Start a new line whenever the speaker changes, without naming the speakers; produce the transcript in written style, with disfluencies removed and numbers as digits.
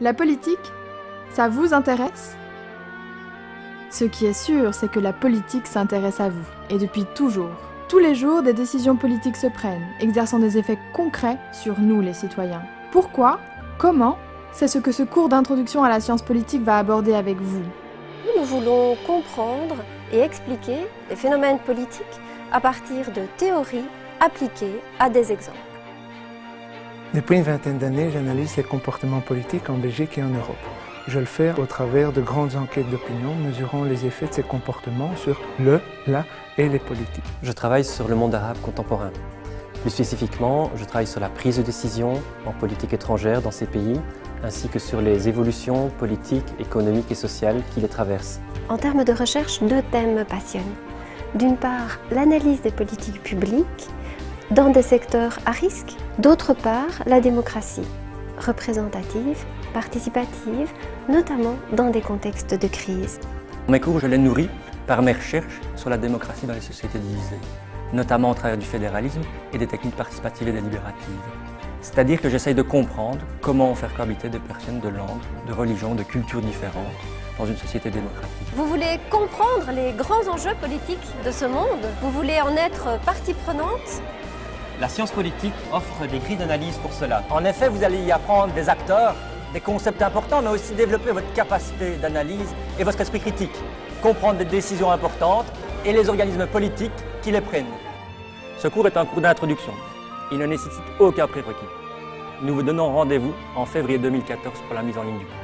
La politique, ça vous intéresse ? Ce qui est sûr, c'est que la politique s'intéresse à vous, et depuis toujours. Tous les jours, des décisions politiques se prennent, exerçant des effets concrets sur nous, les citoyens. Pourquoi ? Comment ? C'est ce que ce cours d'introduction à la science politique va aborder avec vous.
Nous voulons comprendre et expliquer les phénomènes politiques à partir de théories appliquées à des exemples.
Depuis une vingtaine d'années, j'analyse les comportements politiques en Belgique et en Europe. Je le fais au travers de grandes enquêtes d'opinion mesurant les effets de ces comportements sur la et les politiques.
Je travaille sur le monde arabe contemporain. Plus spécifiquement, je travaille sur la prise de décision en politique étrangère dans ces pays, ainsi que sur les évolutions politiques, économiques et sociales qui les traversent.
En termes de recherche, deux thèmes me passionnent. D'une part, l'analyse des politiques publiques dans des secteurs à risque. D'autre part, la démocratie, représentative, participative, notamment dans des contextes de crise.
Mes cours, je les nourris par mes recherches sur la démocratie dans les sociétés divisées, notamment au travers du fédéralisme et des techniques participatives et délibératives. C'est-à-dire que j'essaye de comprendre comment faire cohabiter des personnes de langues, de religions, de cultures différentes dans une société démocratique.
Vous voulez comprendre les grands enjeux politiques de ce monde? Vous voulez en être partie prenante?
La science politique offre des grilles d'analyse pour cela. En effet, vous allez y apprendre des acteurs, des concepts importants, mais aussi développer votre capacité d'analyse et votre esprit critique. Comprendre des décisions importantes et les organismes politiques qui les prennent. Ce cours est un cours d'introduction. Il ne nécessite aucun prérequis. Nous vous donnons rendez-vous en février 2014 pour la mise en ligne du cours.